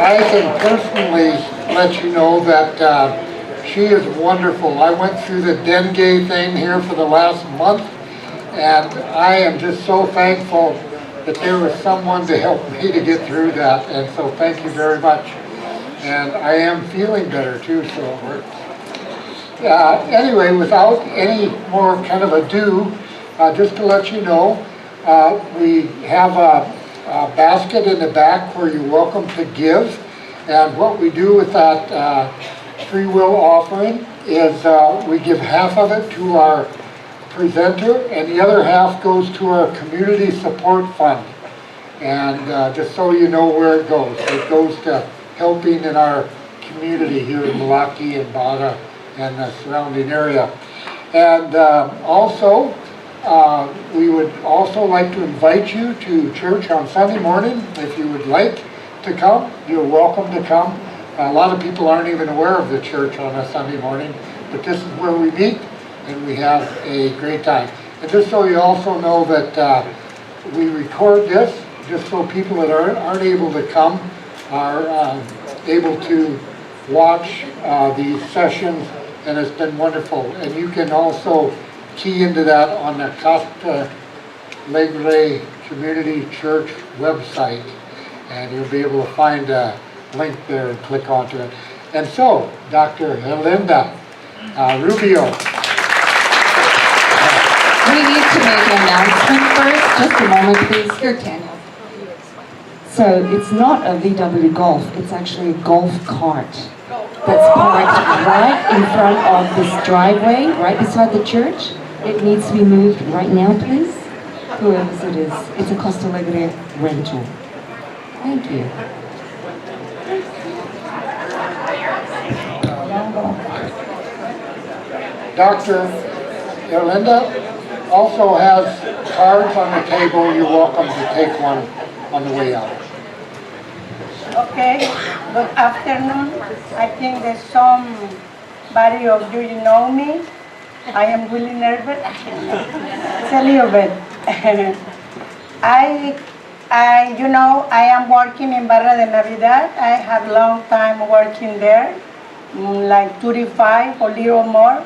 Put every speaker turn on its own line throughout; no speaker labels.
I can personally let you know that she is wonderful. I went through the dengue thing here for the last month, and I am just so thankful that there was someone to help me to get through that, and so thank you very much. And I am feeling better too, so anyway, without any more kind of ado, just to let you know, we have a basket in the back where you're welcome to give. And what we do with that free will offering is we give half of it to our presenter, and the other half goes to our community support fund. And just so you know where it goes to helping in our community here in Milwaukee and Bada and the surrounding area. And also, we would also like to invite you to church on Sunday morning. If you would like to come, you're welcome to come. A lot of people aren't even aware of the church on a Sunday morning, but this is where we meet and we have a great time. And just so you also know that we record this, just so people that aren't able to come are able to watch these sessions, and it's been wonderful. And you can also key into that on the Costa Alegre Community Church website, and you'll be able to find a link there and click onto it. And so, Dr. Herlinda Rubio.
We need to make an announcement first. Just a moment, please. Here, Tanya. So it's not a VW Golf, it's actually a golf cart that's parked right in front of this driveway, right beside the church. It needs to be moved right now, please. Whoever it is. It's a Costa Alegre rental. Thank you.
Dr. Herlinda also has cards on the table. You're welcome to take one on the way out.
Okay, good afternoon. I think there's somebody of you know me. I am really nervous. It's a little bit. I am working in Barra de Navidad. I have long time working there, like 35 or little more.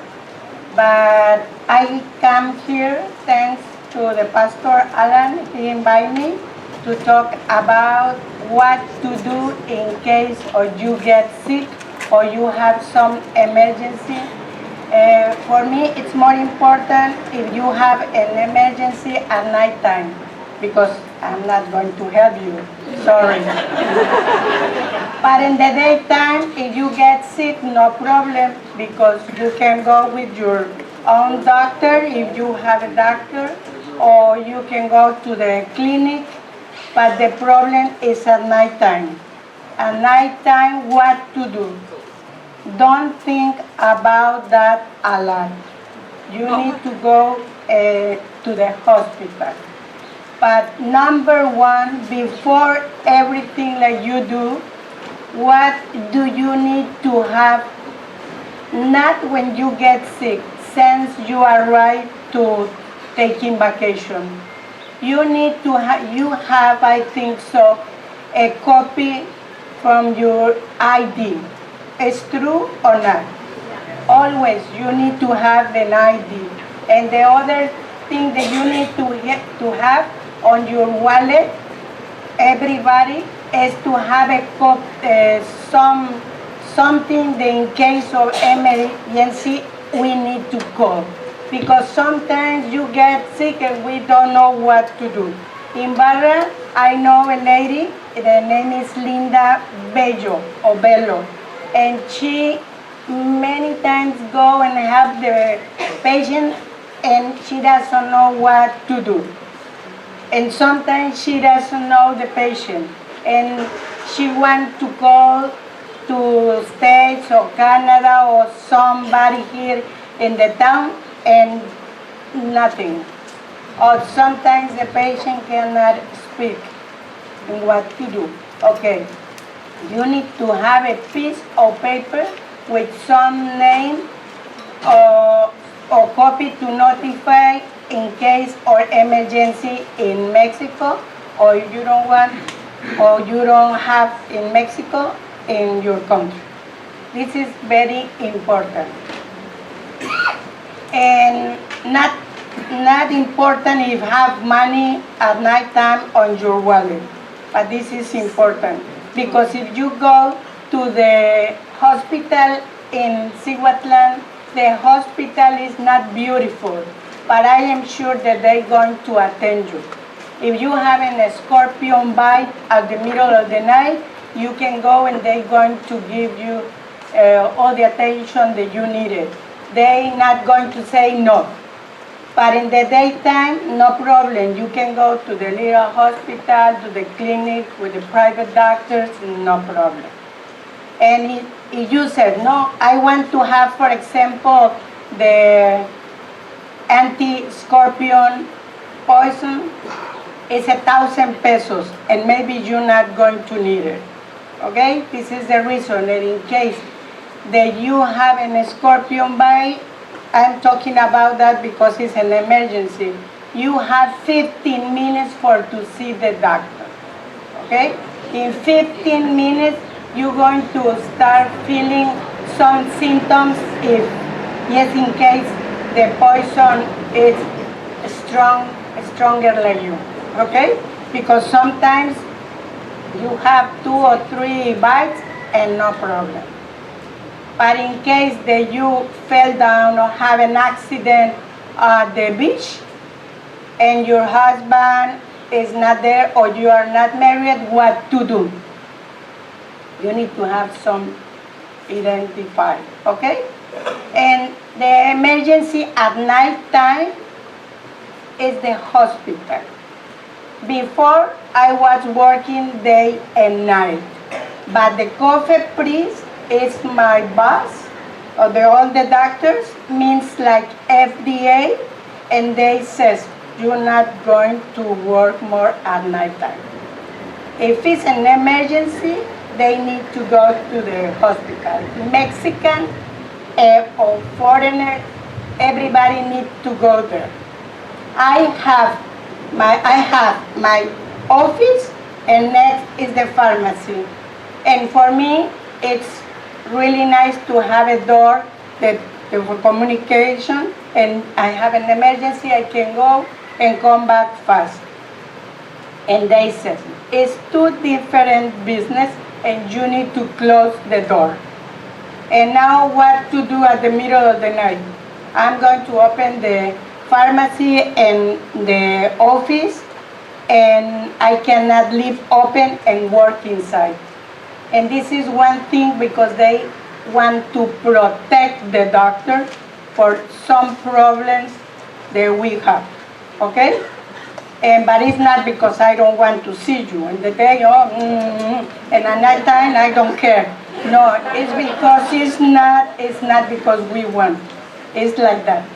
But I come here thanks to the Pastor Alan. He invited me to talk about what to do in case or you get sick or you have some emergency. For me, it's more important if you have an emergency at night time, because I'm not going to help you, sorry. But in the daytime, if you get sick, no problem, because you can go with your own doctor if you have a doctor, or you can go to the clinic. But the problem is at night time. At night time, what to do? Don't think about that a lot. You need to go to the hospital. But number one, before everything that you do, what do you need to have? Not when you get sick, since you arrive to taking vacation. You need to have, I think so, a copy from your ID. It's true or not? Always you need to have an ID. And the other thing that you need to have on your wallet, everybody, is to have a something that in case of emergency we need to call. Because sometimes you get sick and we don't know what to do. In Barra, I know a lady, the name is Linda Bello, and she many times go and help the patient, and she doesn't know what to do. And sometimes she doesn't know the patient, and she wants to call to States or Canada or somebody here in the town, and nothing. Or sometimes the patient cannot speak what to do. Okay, you need to have a piece of paper with some name or copy to notify in case or emergency in Mexico, or if you don't want or you don't have in Mexico in your country. This is very important. And not important if you have money at night time on your wallet, but this is important because if you go to the hospital in Cihuatlan, the hospital is not beautiful, but I am sure that they're going to attend you. If you have a scorpion bite at the middle of the night, you can go and they're going to give you all the attention that you needed. They're not going to say no. But in the daytime, no problem. You can go to the little hospital, to the clinic with the private doctors, no problem. And if you said, no, I want to have, for example, the anti-scorpion poison, it's 1,000 pesos, and maybe you're not going to need it. Okay? This is the reason that in case that you have a scorpion bite, I'm talking about that because it's an emergency. You have 15 minutes to see the doctor. Okay? In 15 minutes, you're going to start feeling some symptoms if, yes, in case the poison is stronger than you. Okay? Because sometimes you have 2 or 3 bites and no problem. But in case that you fell down or have an accident at the beach and your husband is not there or you are not married, what to do? You need to have some identified, okay? And the emergency at night time is the hospital. Before, I was working day and night, but the coffee priest is my boss, or all the doctors, means like FDA, and they says, you're not going to work more at night time. If it's an emergency, they need to go to the hospital. Mexican or foreigner, everybody needs to go there. I have my office, and next is the pharmacy. And for me, it's really nice to have a door for communication, and I have an emergency, I can go and come back fast. And they said, it's 2 different business, and you need to close the door. And now what to do at the middle of the night? I'm going to open the pharmacy and the office, and I cannot leave open and work inside. And this is one thing because they want to protect the doctor for some problems that we have, okay? But it's not because I don't want to see you. In the day, and at night time, I don't care. No, it's because it's not because we want. It's like that.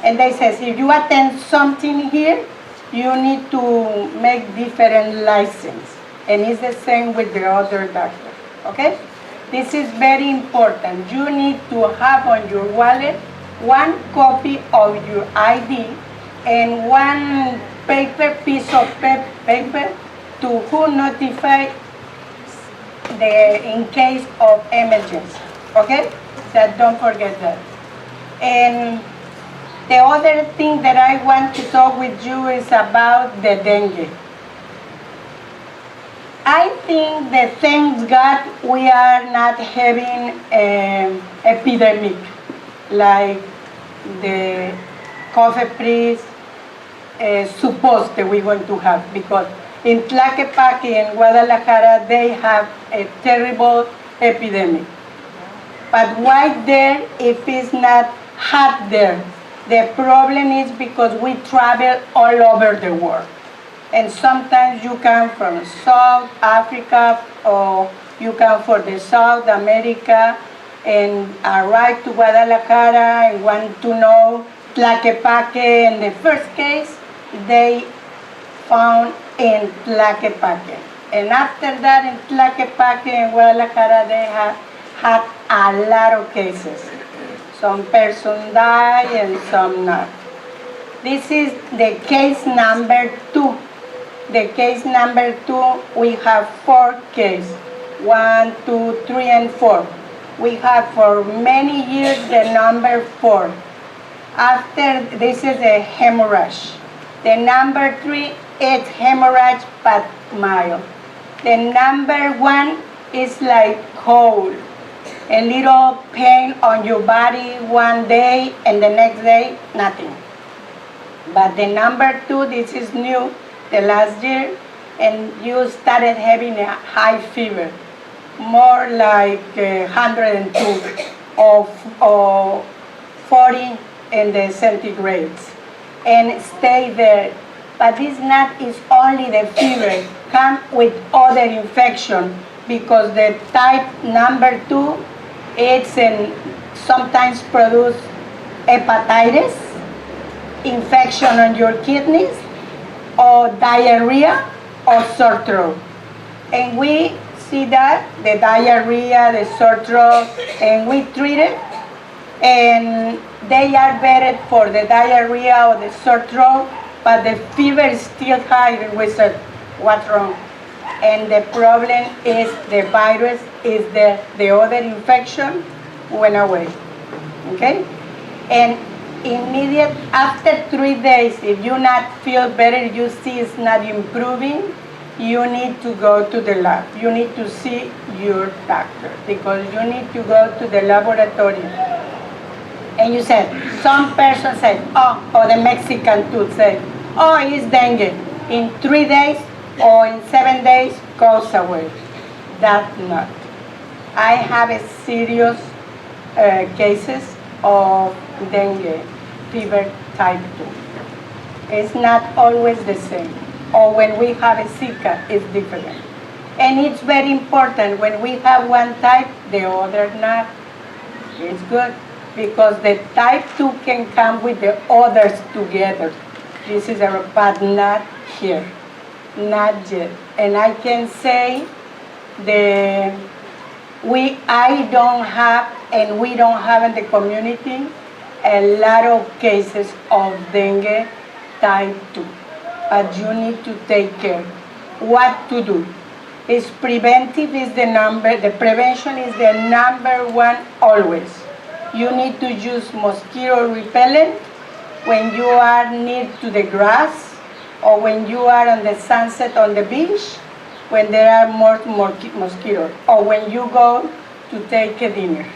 And they says, if you attend something here, you need to make different license. And it's the same with the other doctor, okay? This is very important. You need to have on your wallet 1 copy of your ID and 1 piece of paper to who notify in case of emergency, okay? So don't forget that. And the other thing that I want to talk with you is about the dengue. I think that thank God we are not having an epidemic like the coffee priest supposed that we're going to have, because in Tlaquepaque and Guadalajara they have a terrible epidemic. But why there if it's not hot there? The problem is because we travel all over the world. And sometimes you come from South Africa or you come from the South America and arrive to Guadalajara and want to know Tlaquepaque. In the first case, they found in Tlaquepaque. And after that, in Tlaquepaque and Guadalajara, they have had a lot of cases. Some person die and some not. This is the case number 2. the case number 2, we have 4 cases. 1, 2, 3, and 4. We have for many years the number 4. After this is a hemorrhage. The number 3 is hemorrhage but mild. The number 1 is like cold. A little pain on your body one day and the next day, nothing. But the number 2, this is new, the last year, and you started having a high fever, more like 102 or 40 in the centigrades, and stay there. But this not is only the fever, come with other infection, because the type number 2, it's sometimes produce hepatitis, infection on your kidneys, or diarrhea, or sore throat. And we see that, the diarrhea, the sore throat, and we treat it, and they are better for the diarrhea or the sore throat, but the fever is still high, and we said, what's wrong? And the problem is the virus is there. The other infection went away, okay? And immediate, after 3 days, if you not feel better, you see it's not improving, you need to go to the lab. You need to see your doctor, because you need to go to the laboratory. And you said, some person said, oh, or the Mexican too said, oh, it's dengue. In 3 days or in 7 days, goes away. That's not. I have a serious cases of dengue fever type 2. It's not always the same. Or when we have a Zika, it's different. And it's very important, when we have one type, the other not. It's good, because the type 2 can come with the others together. This is a, but not here, not yet. And I can say I don't have, and we don't have in the community, a lot of cases of dengue type 2. But you need to take care. What to do? Is preventive is the prevention is the number 1 always. You need to use mosquito repellent when you are near to the grass, or when you are on the sunset on the beach, when there are more mosquitoes, or when you go to take a dinner,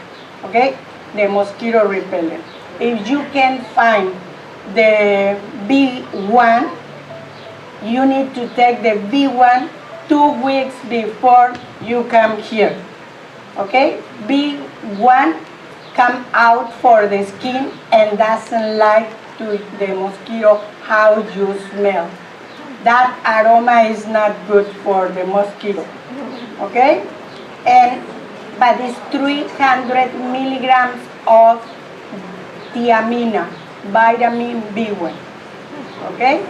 okay? The mosquito repellent. If you can find the B1, you need to take the B1 2 weeks before you come here, okay? B1 come out for the skin and doesn't like to the mosquito how you smell. That aroma is not good for the mosquito, okay? But it's 300 milligrams of thiamina, vitamin B1, okay?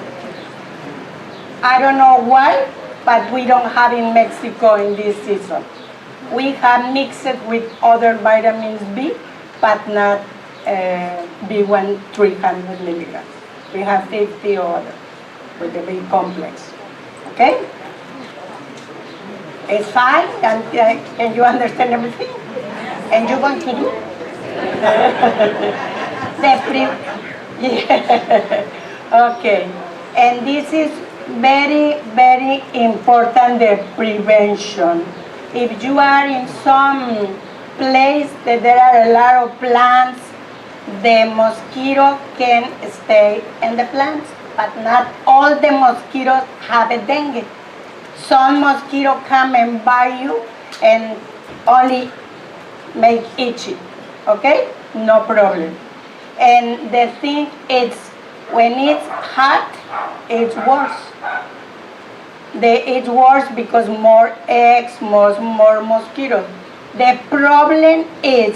I don't know why, but we don't have in Mexico in this season. We have mixed it with other vitamins B, but not B1 300 milligrams. We have 50 other with the B complex. Okay? It's fine? Can you understand everything? And you're going to do? Okay. And this is very, very important, the prevention. If you are in some place that there are a lot of plants, the mosquito can stay in the plants, but not all the mosquitoes have a dengue. Some mosquitoes come and bite you and only make itchy, okay? No problem. And the thing is, when it's hot, it's worse. It's worse because more eggs, more mosquitoes. The problem is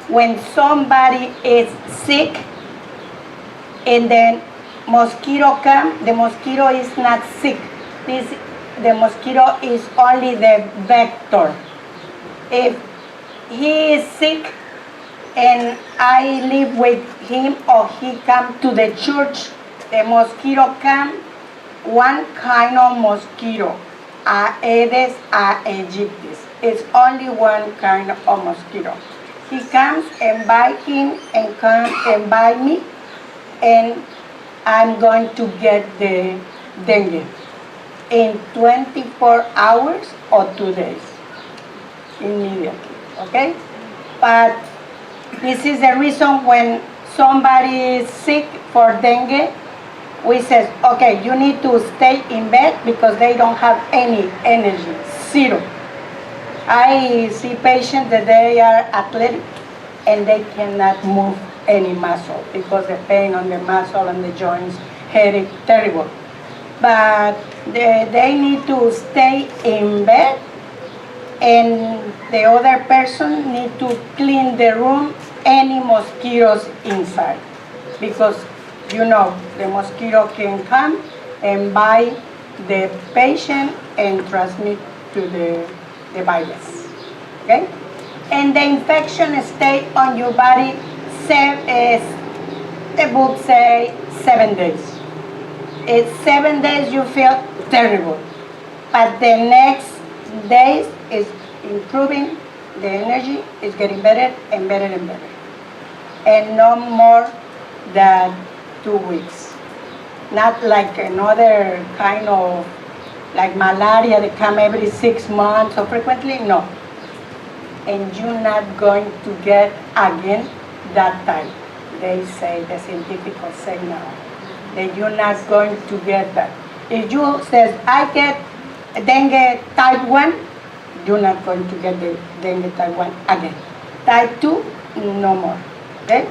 when somebody is sick and then mosquito come, the mosquito is not sick. The mosquito is only the vector. If he is sick and I live with him or he come to the church, the mosquito come one kind of mosquito, Aedes aegypti. It's only one kind of mosquito. He comes and bite him and come and bite me, and I'm going to get the dengue in 24 hours or 2 days, immediately, okay? But this is the reason when somebody is sick for dengue, we say, okay, you need to stay in bed because they don't have any energy, zero. I see patients that they are athletic and they cannot move any muscle because the pain on the muscle and the joints, headache, terrible. But they need to stay in bed, and the other person need to clean the room, any mosquitoes inside, because you know the mosquito can come and bite the patient and transmit to the virus, okay? And the infection stay on your body, the book say 7 days. It's 7 days you feel terrible, but the next days is improving, the energy is getting better and better and better. And no more than 2 weeks. Not like another kind of, like malaria that come every 6 months or frequently, no. And you're not going to get again that type. They say, the scientific say now, that you're not going to get that. If you says, I get dengue type 1, you're not going to get the dengue type 1 again. Type 2, no more, okay?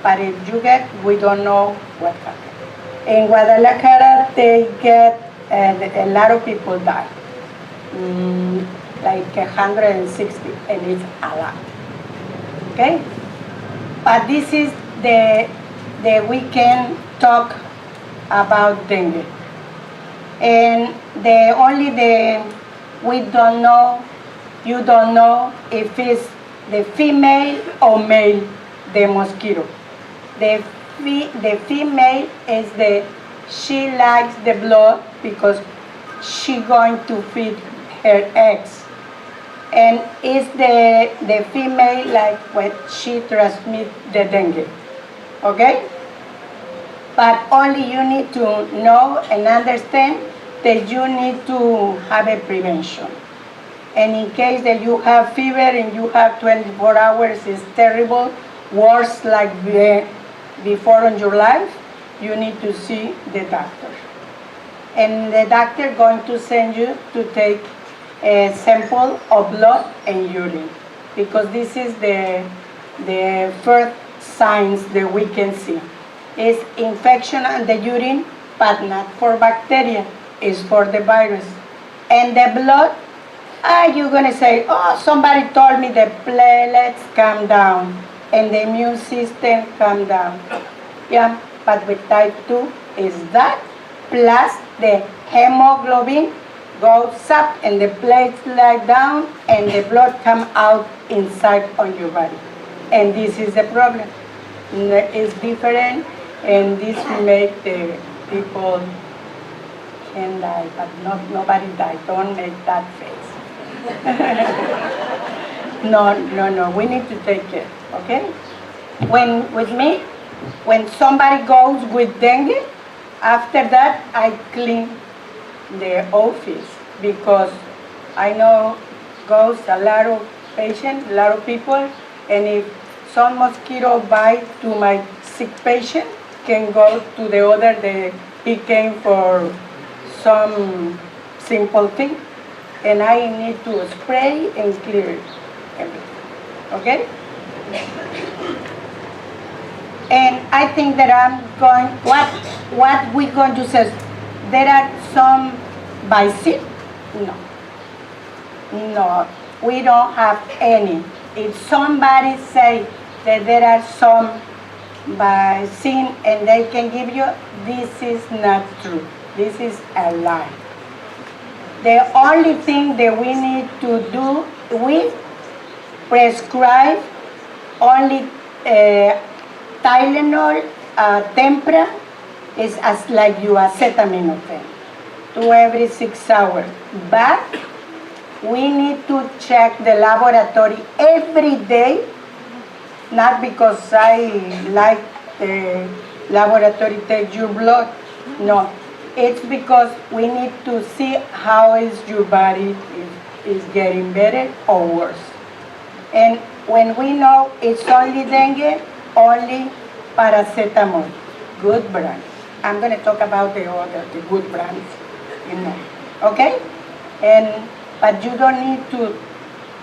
But if you get, we don't know what happened. In Guadalajara, they get, a lot of people die. Like 160, and it's a lot, okay? But this is the we can talk about dengue. And we don't know, you don't know if it's the female or male, the mosquito. The female is she likes the blood because she going to feed her eggs. And it's the female like when she transmits the dengue, okay? But only you need to know and understand that you need to have a prevention. And in case that you have fever and you have 24 hours, it's terrible, worse like before in your life, you need to see the doctor. And the doctor going to send you to take a sample of blood and urine, because this is the first signs that we can see. It's infection on the urine, but not for bacteria, it's for the virus. And the blood, you're gonna say, oh, somebody told me the platelets come down and the immune system come down. Yeah, but with type 2 is that, plus the hemoglobin goes up and the plates lie down and the blood come out inside on your body. And this is the problem. It's different, and this make the people can die, but nobody die. Don't make that face. No, we need to take care, okay? When somebody goes with dengue, after that I clean the office, because I know goes a lot of patients, a lot of people, and if some mosquito bite to my sick patient, can go to the other, he came for some simple thing, and I need to spray and clear everything, okay? And I think that I'm going, what we going to say, there are some bacilli? No, we don't have any. If somebody say that there are some bacilli and they can give you, this is not true. This is a lie. The only thing that we need to do, we prescribe only Tylenol, Tempra, is as like you acetaminophen. to every 6 hours. But we need to check the laboratory every day, not because I like the laboratory take your blood. No, it's because we need to see how is your body is getting better or worse. And when we know it's only dengue, only paracetamol, good brand. I'm going to talk about the good brands, okay? But you don't need to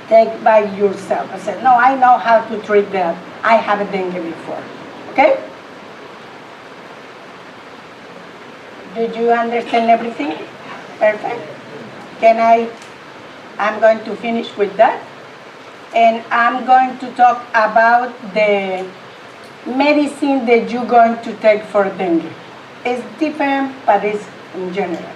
take by yourself. I said, no, I know how to treat that. I have a dengue before, okay? Did you understand everything? Perfect. I'm going to finish with that. And I'm going to talk about the medicine that you're going to take for dengue. It's different, but it's in general.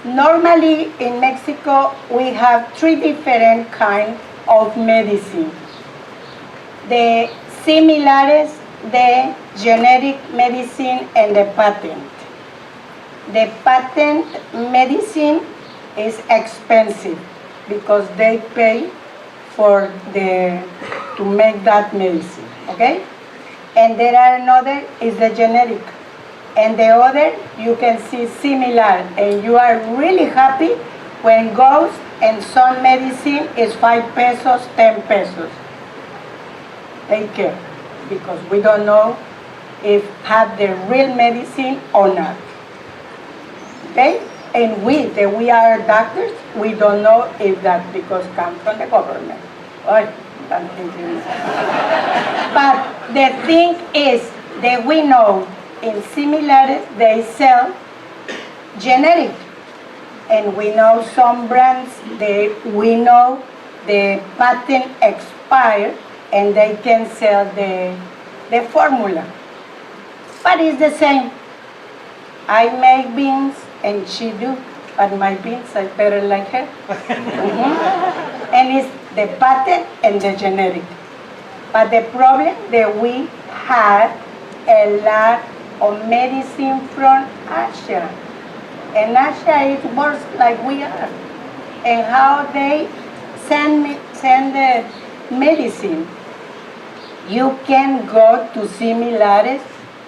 Normally in Mexico, we have 3 different kinds of medicine. The similares, the generic medicine, and the patent. The patent medicine is expensive because they pay to make that medicine, okay? And there are another is the generic. And the other, you can see similar, and you are really happy when goes and some medicine is 5 pesos, 10 pesos. Take care, because we don't know if have the real medicine or not. Okay? And we are doctors, we don't know if that because comes from the government. Oh, I'm thinking. But the thing is that we know in similares they sell generic. And we know some brands, we know the patent expired and they can sell the formula. But it's the same. I make beans and she do, but my beans I better like her. And it's the patent and the generic. But the problem that we have a lot of medicine from Asia. And Asia is worse like we are. And how they send the medicine. You can go to similares,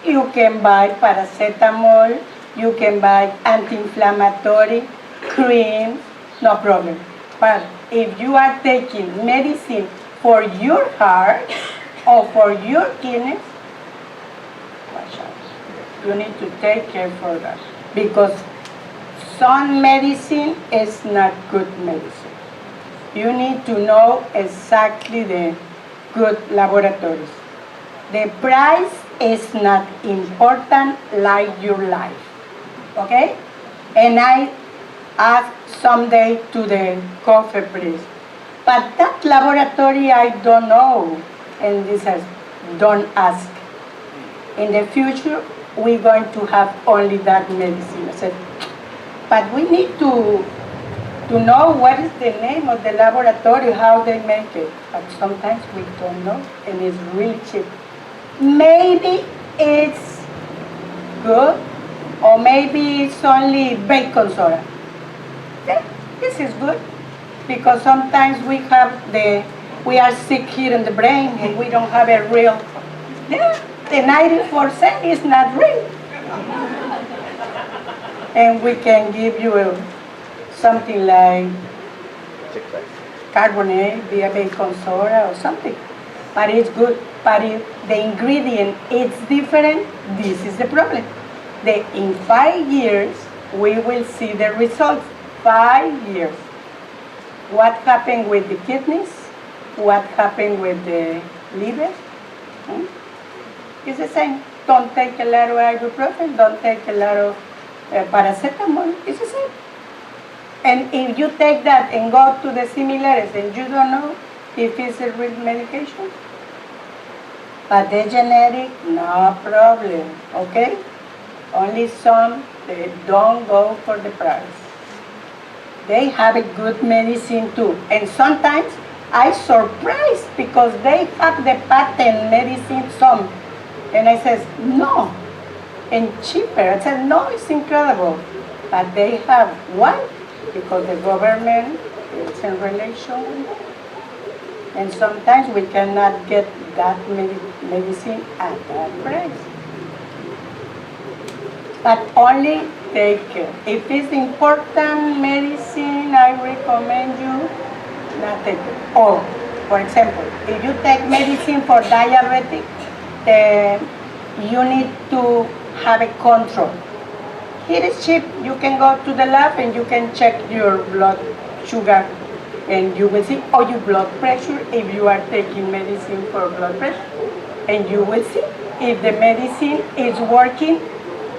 you can buy paracetamol, you can buy anti-inflammatory cream, no problem. But if you are taking medicine for your heart or for your kidneys, watch out. You need to take care for that. Because some medicine is not good medicine. You need to know exactly the good laboratories. The price is not important like your life. Okay? And I asked someday to the coffee priest, but that laboratory I don't know. And he says, don't ask. In the future, we're going to have only that medicine. I said, but we need to know what is the name of the laboratory, how they make it. But sometimes we don't know, and it's really cheap. Maybe it's good, or maybe it's only bacon soda. Yeah, this is good, because sometimes we are sick here in the brain, and we don't have a real, the 90% is not real. And we can give you something like carbonate, be a bacon soda or something. But it's good. But if the ingredient is different, this is the problem. In 5 years, we will see the results. 5 years. What happened with the kidneys? What happened with the liver? It's the same. Don't take a lot of ibuprofen. Don't take a lot of paracetamol. It's the same. And if you take that and go to the similares and you don't know if it's a real medication, but the generic, no problem, okay? Only some, they don't go for the price. They have a good medicine too. And sometimes I surprised because they have the patent medicine some. And I says, no, and cheaper. I said, no, it's incredible. but they have one because the government is in relation with them. And sometimes we cannot get that medicine at that price. But only take care. If it's important medicine, I recommend you not take it. Or, for example, if you take medicine for diabetic, you need to have a control. It is cheap. You can go to the lab and you can check your blood sugar and you will see, or your blood pressure if you are taking medicine for blood pressure. And you will see if the medicine is working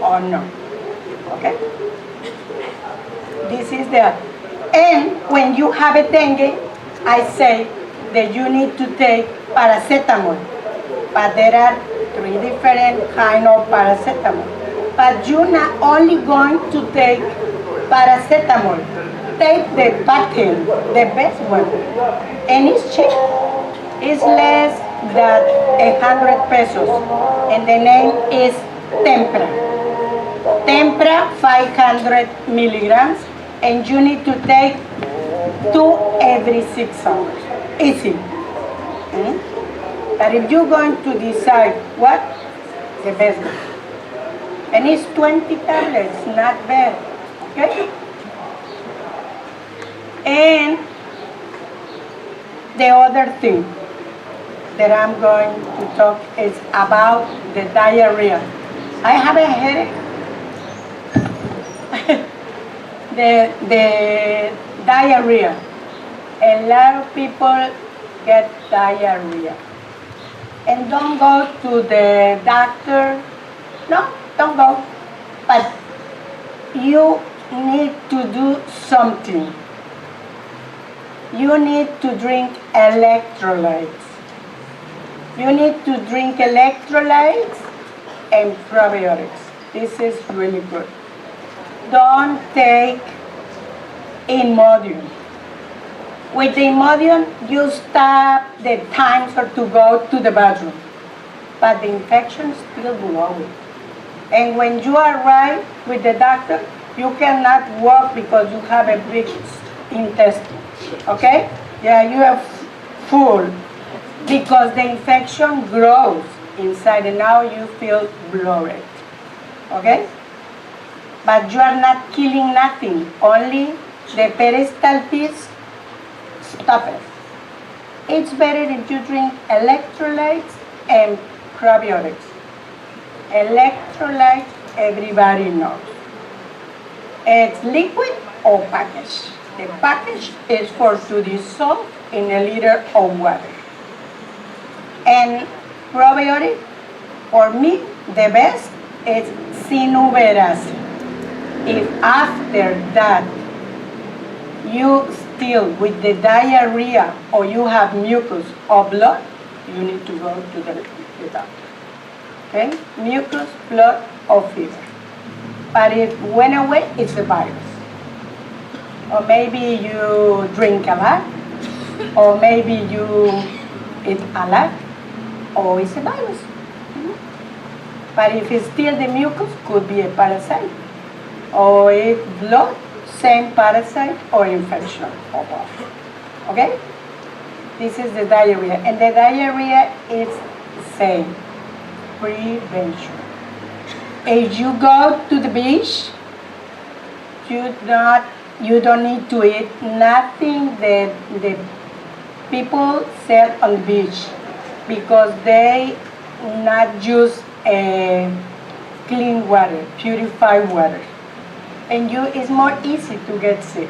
or not. Okay? This is the, and when you have a dengue, I say that you need to take paracetamol. But there are 3 different kinds of paracetamol. But you're not only going to take paracetamol. Take the patent, the best one. And it's cheap. It's less than 100 pesos. And the name is Tempra. Tempra 500 milligrams. And you need to take 2 every 6 hours. Easy. But if you're going to decide what, the best one. And it's 20 tablets, not bad. Okay? And the other thing that I'm going to talk is about the diarrhea. I have a headache. the diarrhea. A lot of people get diarrhea. And don't go to the doctor. No, don't go. But you need to do something. You need to drink electrolytes. You need to drink electrolytes and probiotics. This is really good. Don't take Imodium. With the Imodium, you stop the times for to go to the bathroom, but the infection is still growing. And when you arrive with the doctor, you cannot walk because you have a big intestine. Okay? Yeah, you are full because the infection grows inside and now you feel bloated. Okay? But you are not killing nothing, only the peristalsis. Stop it. It's better if you drink electrolytes and probiotics. Electrolytes, everybody knows. It's liquid or package. The package is for to dissolve in a liter of water. And probiotic, for me, the best is sinuberacin. If after that you still with the diarrhea or you have mucus or blood, you need to go to the doctor. Okay? Mucus, blood, or fever. But if it went away, it's a virus. Or maybe you drink a lot, or maybe you eat a lot, or it's a virus. But if it's still the mucus, could be a parasite. Or if blood, same parasite or infection or both. Okay? This is the diarrhea. And the diarrhea is same. Prevention. If you go to the beach, you don't need to eat nothing that the people sell on the beach because they not use clean water, purified water. And it's more easy to get sick.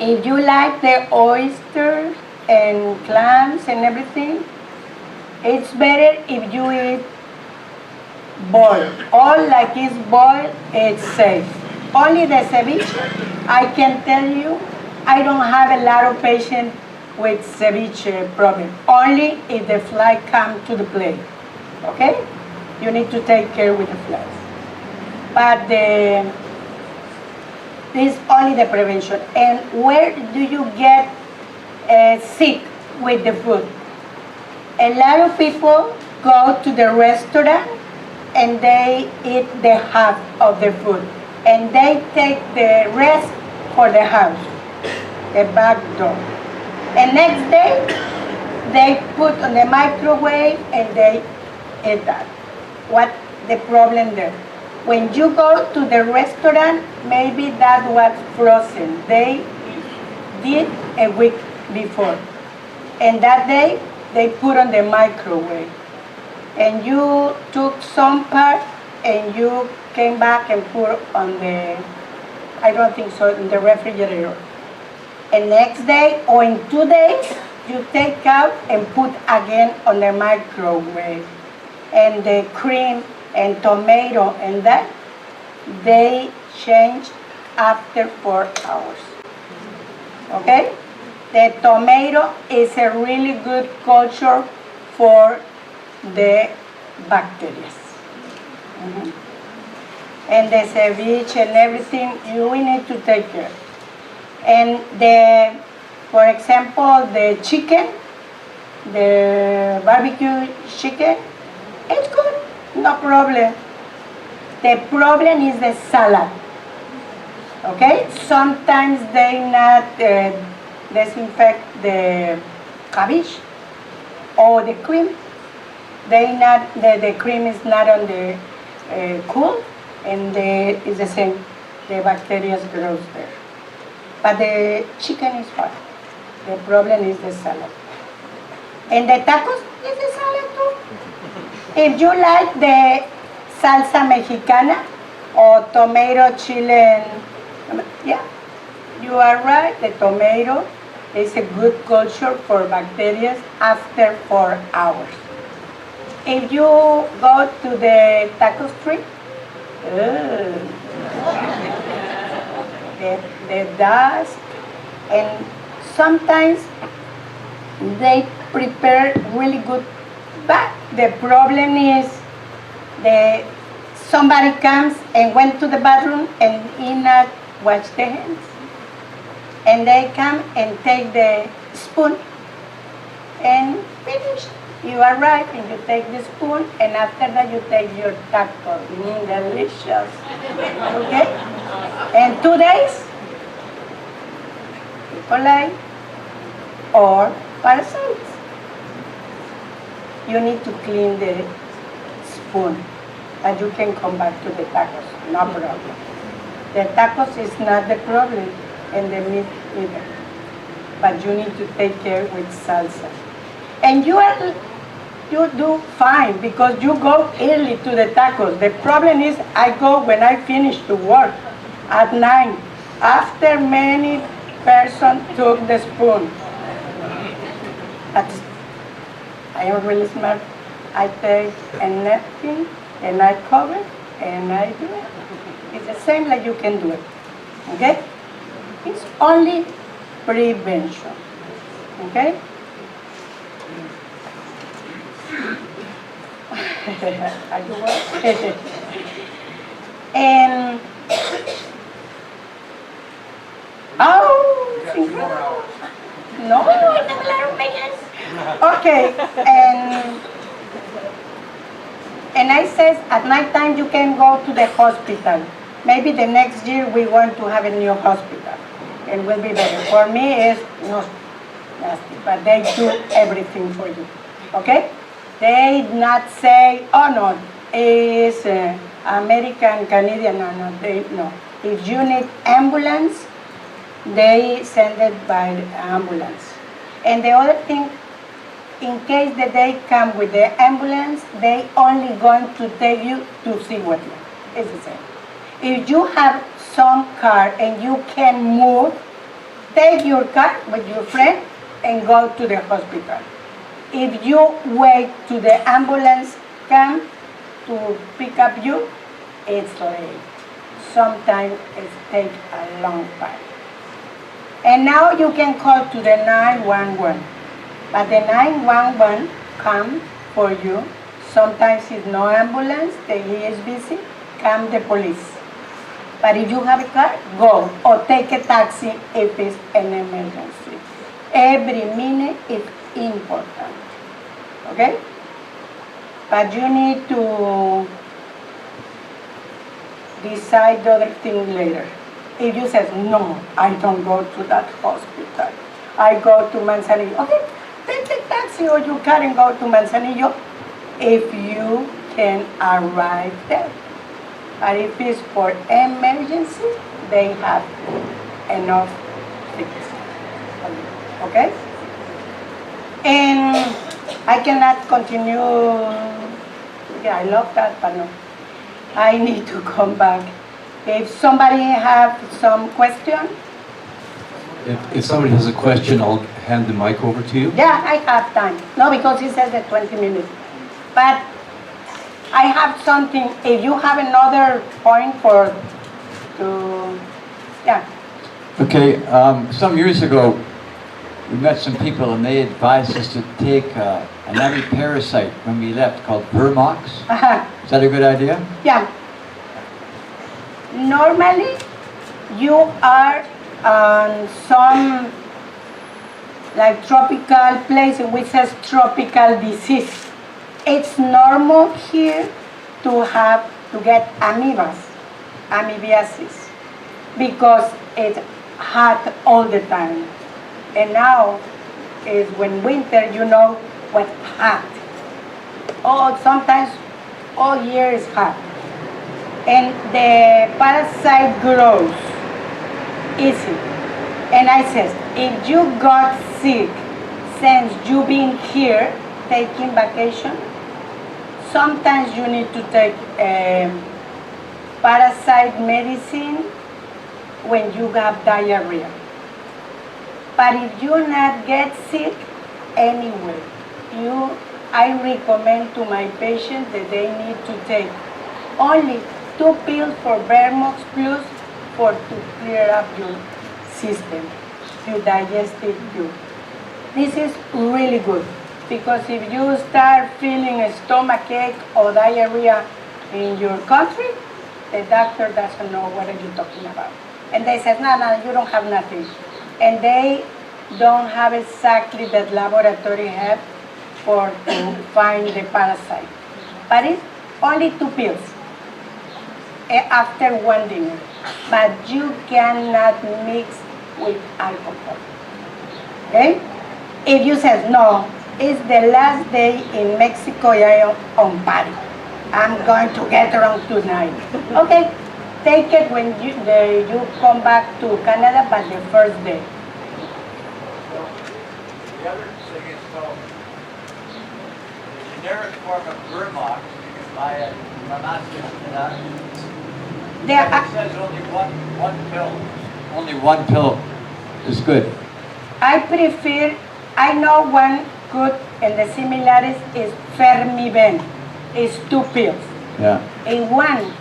If you like the oysters and clams and everything, it's better if you eat boiled. All like it's boiled, it's safe. Only the ceviche, I can tell you, I don't have a lot of patients with ceviche problem. Only if the fly come to the plate, okay? You need to take care with the flies. But this is only the prevention. And where do you get sick with the food? A lot of people go to the restaurant and they eat the half of the food. and they take the rest for the house, the back door. And next day, they put on the microwave and they eat that. What the problem there? When you go to the restaurant, maybe that was frozen. They did a week before. And that day, they put on the microwave. And you took some part and you came back and put on the, I don't think so, in the refrigerator. And next day, or in 2 days, you take out and put again on the microwave. And the cream and tomato and that, they change after 4 hours. Okay? The tomato is a really good culture for the bacteria. And the ceviche and everything, we need to take care. And for example, the chicken, the barbecue chicken, it's good, no problem. The problem is the salad. Okay? Sometimes they not disinfect the cabbage or the cream. The cream is not on the cool, and it's the same. The bacteria grows there. But the chicken is fine. The problem is the salad. And the tacos is the salad too. If you like the salsa mexicana or tomato chile, yeah, you are right. The tomato is a good culture for bacteria after 4 hours. If you go to the taco street, the dust, and sometimes they prepare really good, but the problem is somebody comes and went to the bathroom and he not wash their hands. And they come and take the spoon and finish. You are right, and you take the spoon, and after that you take your taco. Delicious. Okay? And 2 days, E. coli or parasites. You need to clean the spoon, and you can come back to the tacos, no problem. The tacos is not the problem, and the meat either. But you need to take care with salsa. And you do fine because you go early to the tacos. The problem is I go when I finish to work at 9. After many persons took the spoon. I am really smart. I take a napkin and I cover and I do it. It's the same like you can do it. Okay? It's only prevention. Okay? Are you well? And no, okay, and I says at night time you can go to the hospital. Maybe the next year we want to have a new hospital. It will be better. For me, it's not nasty, but they do everything for you. Okay? They not say, oh no, it's American, Canadian, no. If you need ambulance, they send it by ambulance. And the other thing, in case that they come with the ambulance, they only going to take you to see what you are. It's the same. If you have some car and you can move, take your car with your friend and go to the hospital. If you wait to the ambulance come to pick up you, it's late. Sometimes it takes a long time. And now you can call to the 911. But the 911 come for you. Sometimes it's no ambulance, he is busy, come the police. But if you have a car, go or take a taxi if it's an emergency. Every minute is important. Okay? But you need to decide the other thing later. If you say, no, I don't go to that hospital, I go to Manzanillo. Okay, take the taxi or you can go to Manzanillo if you can arrive there. But if it's for emergency, they have enough tickets. Okay? And I cannot continue. Yeah, I love that, but no. I need to come back. If somebody have some question,
If somebody has a question, I'll hand the mic over to you.
yeah, I have time. No, because he says that 20 minutes. But I have something, if you have another point yeah.
Okay, some years ago, we met some people and they advised us to take an anti-parasite when we left called Vermox. Is that a good idea?
Yeah. Normally, you are on some like tropical place which has tropical disease. It's normal here to get amoebiasis, because it's hot all the time. And now is when winter, you know what hot. Oh, sometimes all year is hot. And the parasite grows easy. And I says, if you got sick since you been here taking vacation, sometimes you need to take parasite medicine when you have diarrhea. But if you not get sick anyway, I recommend to my patients that they need to take only 2 pills for Vermox plus to clear up your system, your digestive tube. This is really good, because if you start feeling a stomach ache or diarrhea in your country, the doctor doesn't know what are you talking about. And they say, no, you don't have nothing. And they don't have exactly that laboratory help to find the parasite. But it's only 2 pills after one dinner. But you cannot mix with alcohol. Okay? If you say, no, it's the last day in Mexico, I am on party. I'm going to get drunk tonight. Okay, take it when you come back to Canada, but the first day.
The other thing is, so the generic form of Vermox, you can buy it from it says only one pill. Only one pill is good.
I know one good and the similarities is Farmiver. It's 2 pills.
Yeah.
In one,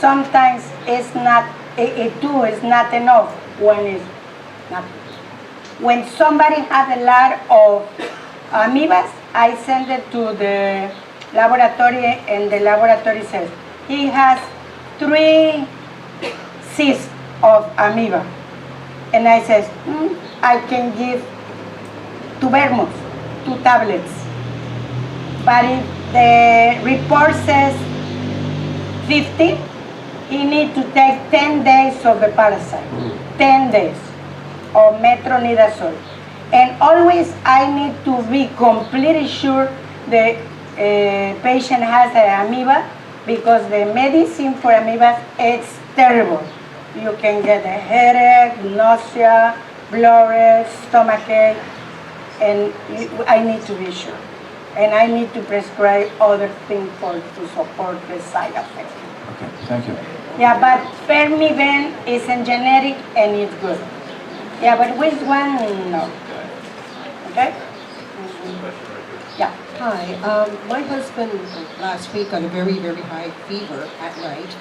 sometimes it's not, 2 is not enough, 1 is not. When somebody has a lot of amoebas, I send it to the laboratory and the laboratory says, he has 3 cysts of amoeba. And I says, I can give 2 Vermox, 2 tablets. But if the report says 50, he needs to take 10 days of the parasite, 10 days of metronidazole. And always I need to be completely sure the patient has an amoeba, because the medicine for amoebas is terrible. You can get a headache, nausea, bloated, stomach ache, and I need to be sure. And I need to prescribe other things to support the side effects.
Okay, thank you.
Yeah, but Farmiver is in generic and it's good. Yeah, but which one? No. Okay? Yeah.
Hi, my husband last week got a very, very high fever at night.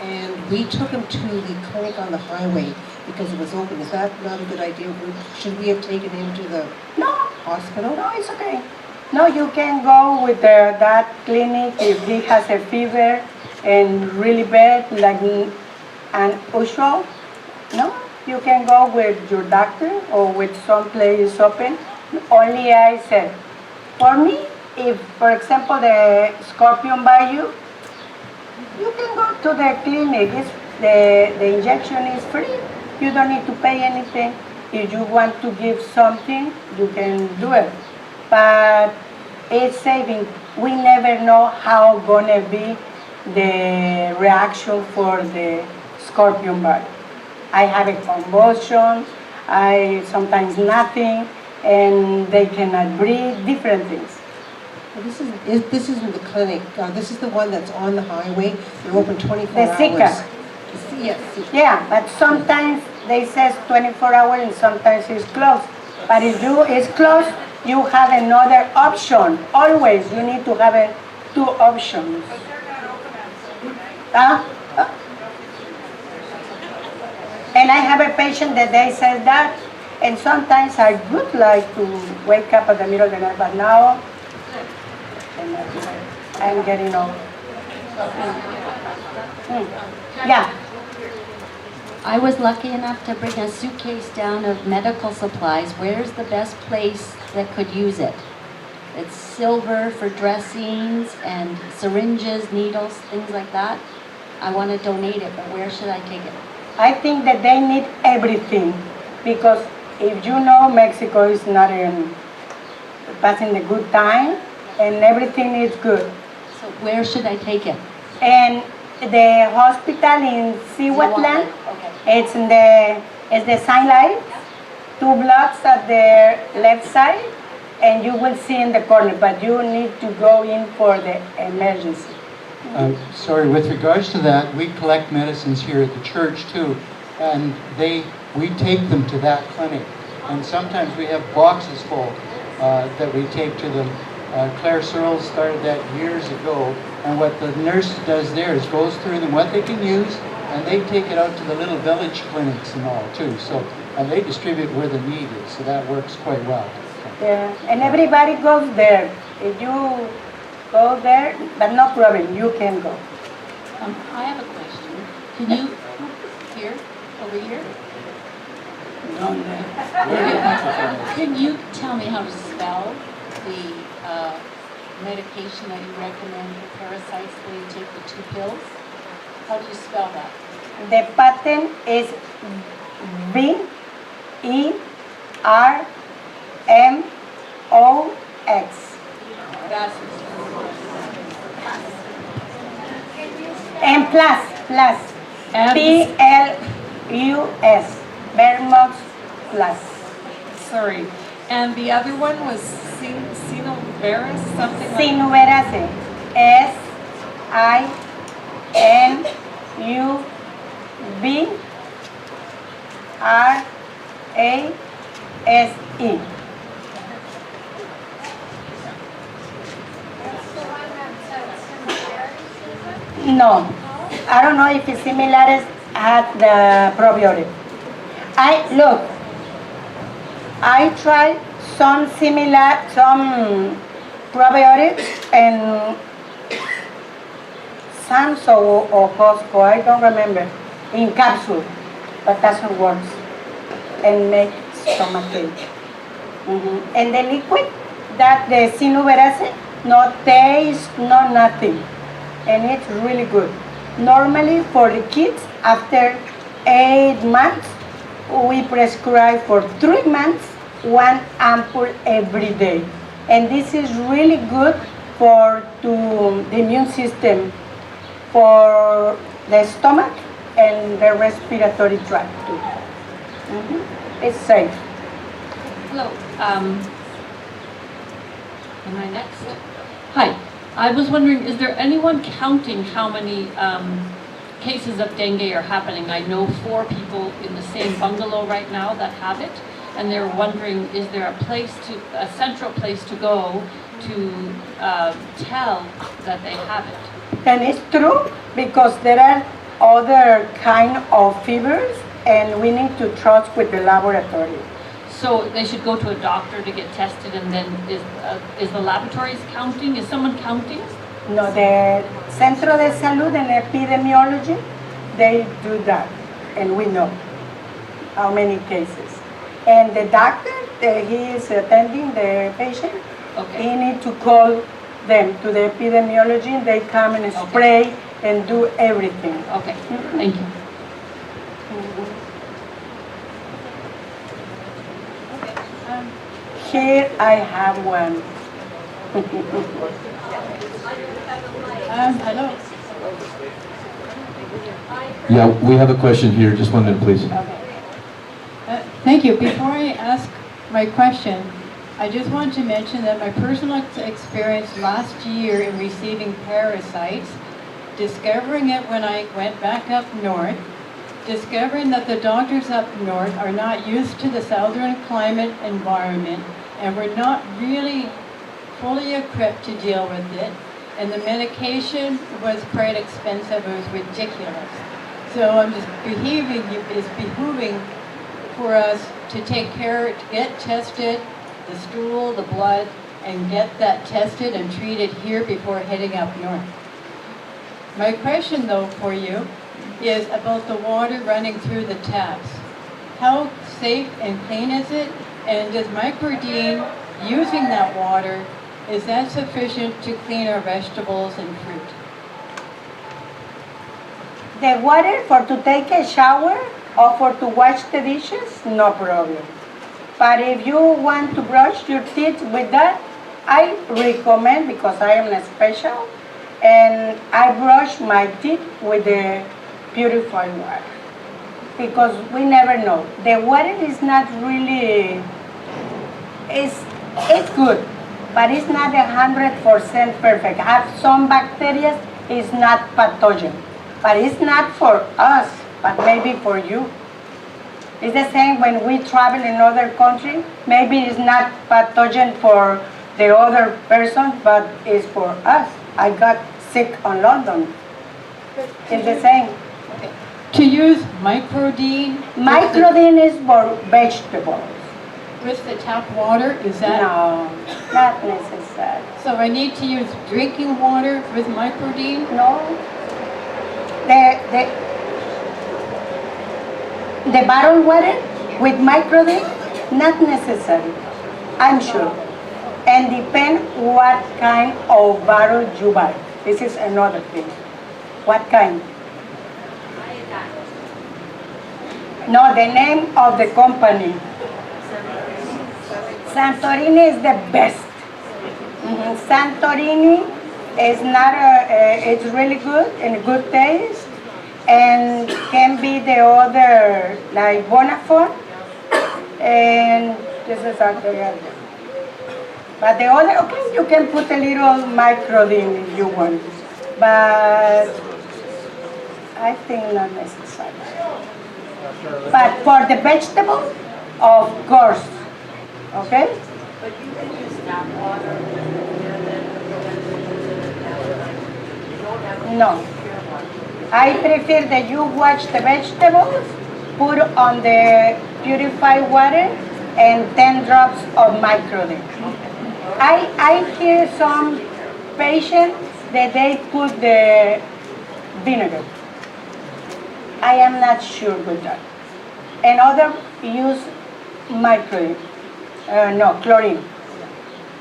And we took him to the clinic on the highway because it was open. Is that not a good idea? Should we have taken him to the hospital?
No, it's okay. No, you can go with that clinic if he has a fever and really bad, like unusual. No, you can go with your doctor or with some place open. Only I said, for me, if, for example, the scorpion bite you, You can go to the clinic. The injection is free. You don't need to pay anything. If you want to give something, you can do it. But it's saving. We never know how gonna be the reaction for the scorpion bite. I have a convulsion, sometimes nothing, and they cannot breathe, different things.
Well, this isn't the clinic, this is the one that's on the highway, they're open 24
The
hours.
Zika.
Yes.
Yeah, but sometimes they says 24 hours and sometimes it's closed. But if it's closed, you have another option. Always, you need to have two options. And I have a patient that they said that, and sometimes I would like to wake up at the middle of the night, but now I'm getting old. Yeah.
I was lucky enough to bring a suitcase down of medical supplies. Where's the best place that could use it? It's silver for dressings and syringes, needles, things like that. I want to donate it, but where should I take it?
I think that they need everything, because if you know, Mexico is not passing a good time, and everything is good.
So where should I take it?
And the hospital in Cihuatlan,
Okay.
it's the sign light, 2 blocks at the left side, and you will see in the corner, but you need to go in for the emergency.
Sorry, with regards to that, we collect medicines here at the church too, and we take them to that clinic. And sometimes we have boxes full that we take to them. Claire Searles started that years ago, and what the nurse does there is goes through them what they can use, and they take it out to the little village clinics and all too. So, and they distribute where the need is, so that works quite well.
Yeah, and everybody goes there. If you go there, but no problem, you can go.
I have a question. Can you, here, over here? Can you tell me how to spell the medication that you recommend for parasites when you take the 2 pills? How do you spell that?
The patent is Vermox. And plus. Plus. Vermox Plus.
Sorry. And the other one was Sinovaris, something like
Sinuverase. SINUVRASE. No, I don't know if it's similar at the probiotic. I tried some probiotics and Samso or Costco, I don't remember, in capsule, but doesn't work and make stomachache. And the liquid, that the Sinuverase, no taste, no nothing, and it's really good. Normally for the kids, after 8 months, we prescribe for 3 months 1 ampoule every day. And this is really good for the immune system, for the stomach and the respiratory tract too. It's safe.
Hello. Am I next? Hi. I was wondering, is there anyone counting how many cases of dengue are happening? I know 4 people in the same bungalow right now that have it, and they're wondering, is there a central place to go to tell that they have it?
And it's true, because there are other kind of fevers, and we need to trust with the laboratory.
So they should go to a doctor to get tested, and then is the laboratories counting? Is someone counting?
No, the Centro de Salud and Epidemiology, they do that, and we know how many cases. And the doctor, he is attending the patient, he need to call them to the epidemiology, they come and spray and do everything.
Okay, thank you.
Here I have one.
Hello.
Yeah, we have a question here. Just 1 minute, please.
Thank you. Before I ask my question, I just want to mention that my personal experience last year in receiving parasites, discovering it when I went back up north, discovering that the doctors up north are not used to the southern climate environment and were not really fully equipped to deal with it, and the medication was quite expensive. It was ridiculous. So I'm just it's behooving for us to take care, to get tested, the stool, the blood, and get that tested and treated here before heading up north. My question though for you is about the water running through the taps. How safe and clean is it? And does Microdine, using that water, is that sufficient to clean our vegetables and fruit?
The water for to take a shower or for to wash the dishes, no problem. But if you want to brush your teeth with that, I recommend, because I am a special, and I brush my teeth with the purified water. Because we never know. The water is not really, it's good, but it's not 100% perfect. Have some bacteria, it's not pathogen. But it's not for us, but maybe for you. It's the same when we travel in other country. Maybe it's not pathogen for the other person, but it's for us. I got sick in London. It's the same.
Okay. To use Microdine?
Microdine is for vegetables.
With the tap water, is that?
No, not necessary.
So I need to use drinking water with Microdine?
No. The bottled water with Microdine, not necessary, I'm sure. And depend what kind of bottle you buy. This is another thing. What kind? No, the name of the company. Santorini is the best. Santorini is not it's really good and good taste, and can be the other like Bonafont, and this is actually other. But the other, okay, you can put a little Microdine if you want, but I think not necessary. But for the vegetables, of course, okay?
But you can use tap water.
No. I prefer that you wash the vegetables, put on the purified water, and 10 drops of Microdine. I hear some patients that they put the vinegar. I am not sure with that. And others use Microdine. No, chlorine.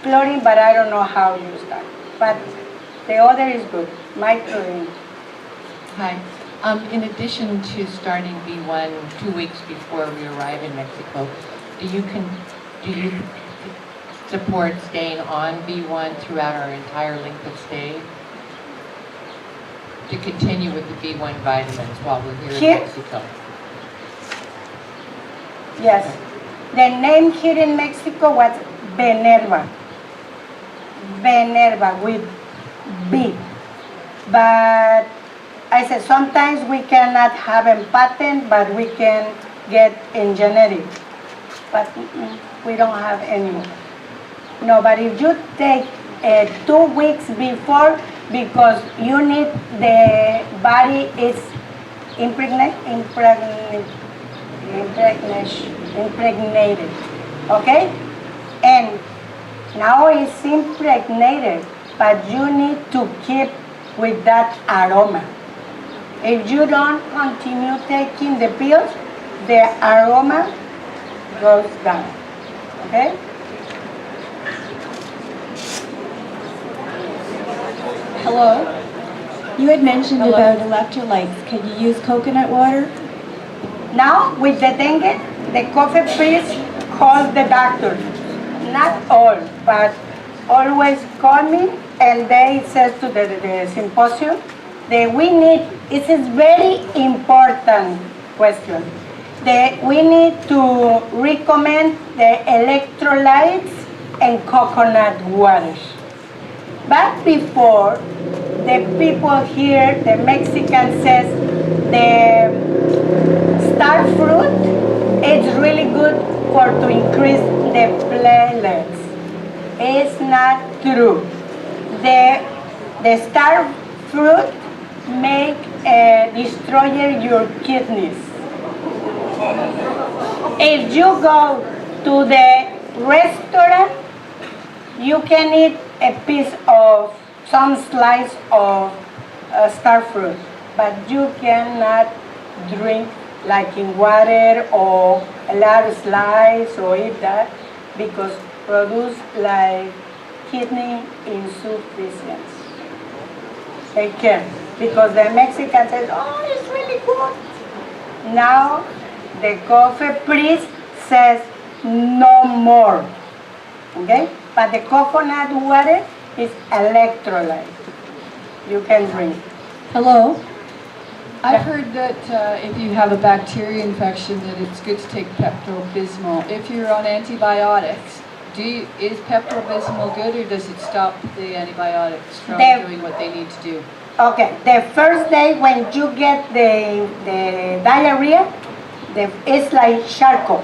Chlorine, but I don't know how to use that. But the other is good. Microdine.
Hi. In addition to starting B1 2 weeks before we arrive in Mexico, do you support staying on B1 throughout our entire length of stay? To continue with the B1 vitamins while we're here in Mexico?
Yes. The name here in Mexico was Benerva. Benerva with B. But I said sometimes we cannot have a patent, but we can get in generic. But we don't have any. No, but if you take 2 weeks before, because you need the body is impregnated, okay? And now it's impregnated, but you need to keep with that aroma. If you don't continue taking the pills, the aroma goes down, okay?
Hello. You had mentioned about electrolytes. Can you use coconut water?
Now, with the dengue, the coffee priest calls the doctor. Not all, but always call me, and they says to the symposium that we need, it is very important question, that we need to recommend the electrolytes and coconut water. But before, the people here, the Mexican says the star fruit is really good for to increase the platelets. It's not true. The star fruit make destroy your kidneys. If you go to the restaurant, you can eat a piece of some slice of star fruit, but you cannot drink like in water or a large slice or eat that because produce like kidney insufficiency. They can, because the Mexican says, oh, it's really good. Now the coffee priest says no more, okay? But the coconut water is electrolyte. You can drink.
Hello. I've heard that if you have a bacteria infection that it's good to take Pepto-Bismol. If you're on antibiotics, is Pepto-Bismol good or does it stop the antibiotics from doing what they need to do?
Okay, the first day when you get the diarrhea, it's like charcoal.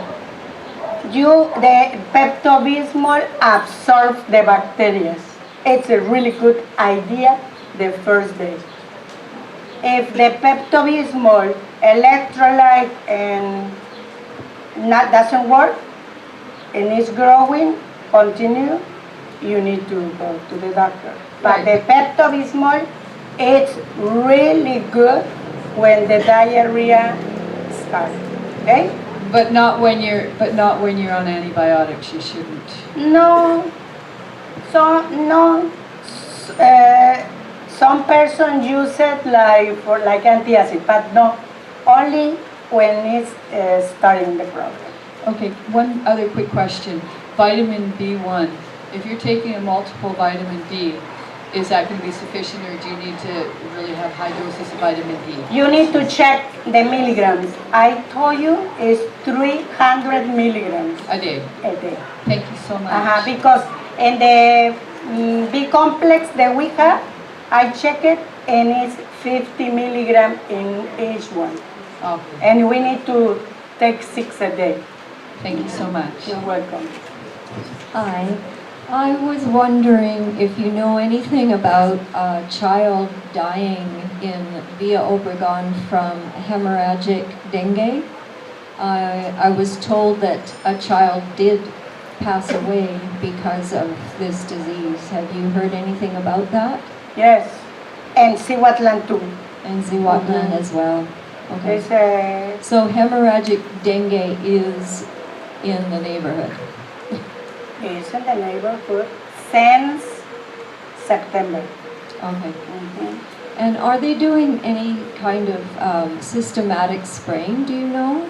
The Pepto-Bismol absorbs the bacteria. It's a really good idea the first day. If the Pepto-Bismol electrolyte and doesn't work and it's growing, continue, you need to go to the doctor. But the Pepto-Bismol, it's really good when the diarrhea starts. Okay?
But not when you're on antibiotics. You shouldn't.
No. So no. Some person use it like antacid, but no. Only when it's starting the problem.
Okay. One other quick question. Vitamin B1. If you're taking a multiple vitamin D, is that going to be sufficient, or do you need to really have high doses of vitamin D?
You need to check the milligrams. I told you it's 300 milligrams
a day.
A day.
Thank you so much.
Because in the B complex that we have, I check it and it's 50 milligrams in each one.
Okay.
And we need to take 6 a day.
Thank you so much.
You're welcome.
Hi. I was wondering if you know anything about a child dying in Villa Obregon from hemorrhagic dengue. I was told that a child did pass away because of this disease. Have you heard anything about that?
Yes, and Zihuatlan too.
And Zihuatlan as well. Okay. So hemorrhagic dengue is in the neighborhood.
It's in the neighborhood since September.
Okay. And are they doing any kind of systematic spraying, do you know?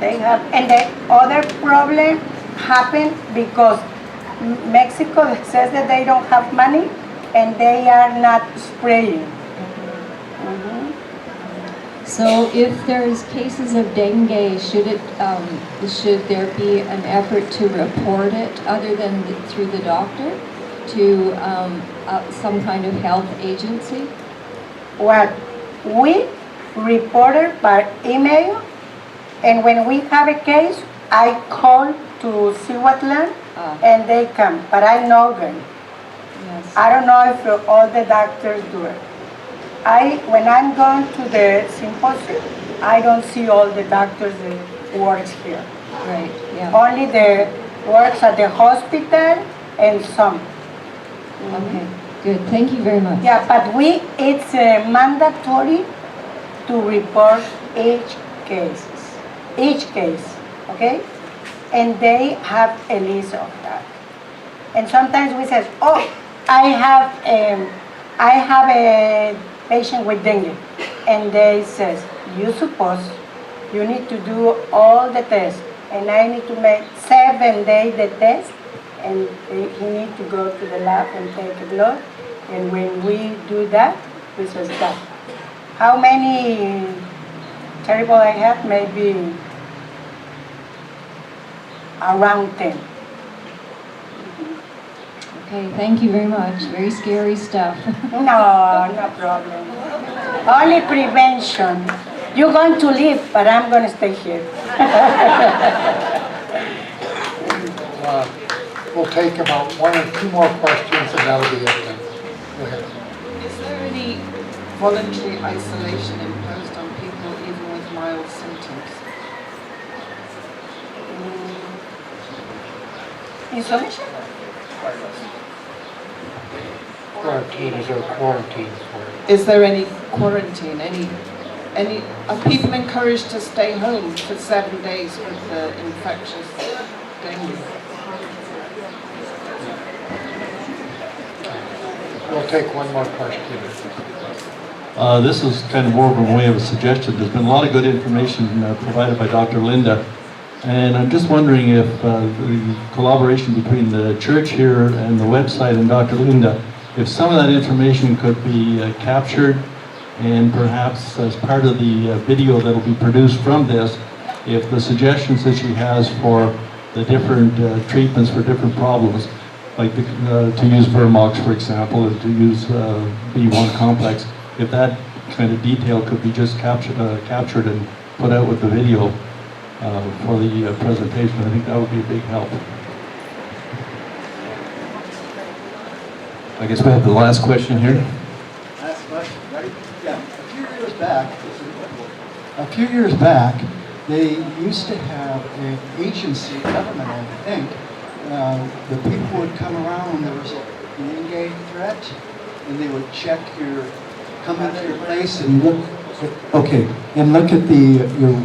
They have, and the other problem happened because Mexico says that they don't have money and they are not spraying.
So if there's cases of dengue, should there be an effort to report it other than through the doctor to some kind of health agency?
What we reported by email, and when we have a case, I call to Zihuatlan and they come, but I know them.
Yes.
I don't know if all the doctors do it. When I'm going to the symposium, I don't see all the doctors that works here.
Right, yeah.
Only the works at the hospital and some.
Okay, good. Thank you very much.
Yeah, but it's mandatory to report each case, okay? And they have a list of that. And sometimes we say, oh, I have a patient with dengue, and they says, you need to do all the tests, and I need to make 7 days the test, and he need to go to the lab and take a blood, and when we do that, we say stop. How many terrible I have? Maybe around 10.
Okay, thank you very much. Very scary stuff.
No, no problem. Only prevention. You're going to leave, but I'm going to stay here.
We'll take about 1 or 2 more questions and that'll be it then. Go ahead.
Is there any voluntary isolation imposed on people even with mild symptoms?
Isolation?
Quarantine, is there quarantine for it?
Is there any quarantine? Are people encouraged to stay home for 7 days with the infectious dengue?
We'll take 1 more question.
This is kind of more of a way of a suggestion. There's been a lot of good information provided by Dr. Linda, and I'm just wondering if the collaboration between the church here and the website and Dr. Linda, if some of that information could be captured, and perhaps as part of the video that will be produced from this, if the suggestions that she has for the different treatments for different problems, like to use Vermox, for example, and to use B1 complex, if that kind of detail could be just captured and put out with the video for the presentation, I think that would be a big help. I guess we have the last question here.
Last question, ready? Yeah. A few years back, they used to have an agency, government, I think. The people would come around when there was a dengue threat, and they would come into your place and look at your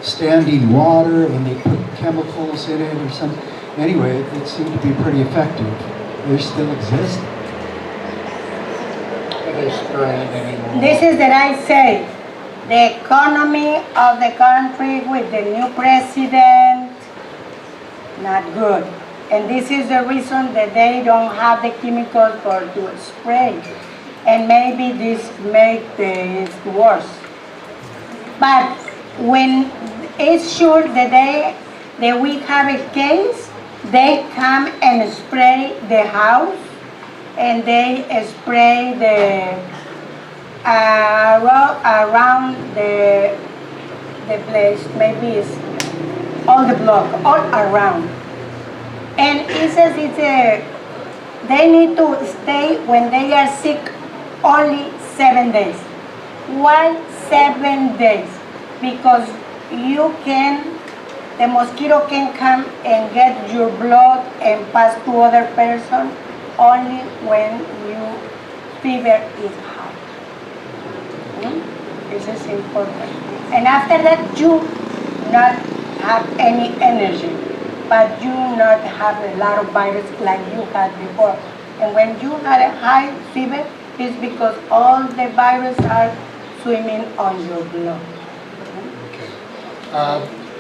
standing water, and they put chemicals in it or something. Anyway, it seemed to be pretty effective. They still exist.
This is that I say, the economy of the country with the new president, not good. And this is the reason that they don't have the chemicals to spray. And maybe this makes it worse. But when it's sure that we have a case, they come and spray the house, and they spray around the place, maybe it's all the block, all around. And it says they need to stay when they are sick only 7 days. Why 7 days? Because the mosquito can come and get your blood and pass to other person only when your fever is high. This is important. And after that, you not have any energy, but you not have a lot of virus like you had before. And when you had a high fever, it's because all the virus are swimming on your blood.
Okay.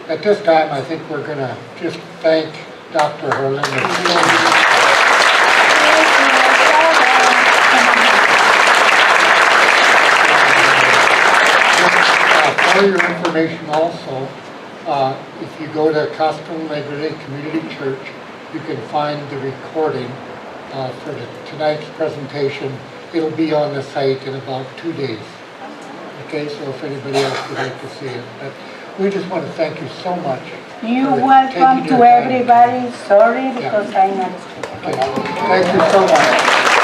At this time, I think we're going to just thank Dr. Herlinda for your information also. If you go to Castro Alegre Community Church, you can find the recording for tonight's presentation. It'll be on the site in about 2 days. Okay, so if anybody else would like to see it. But we just want to thank you so much.
You're welcome to everybody. Sorry because I'm not.
Okay. Thank you so much.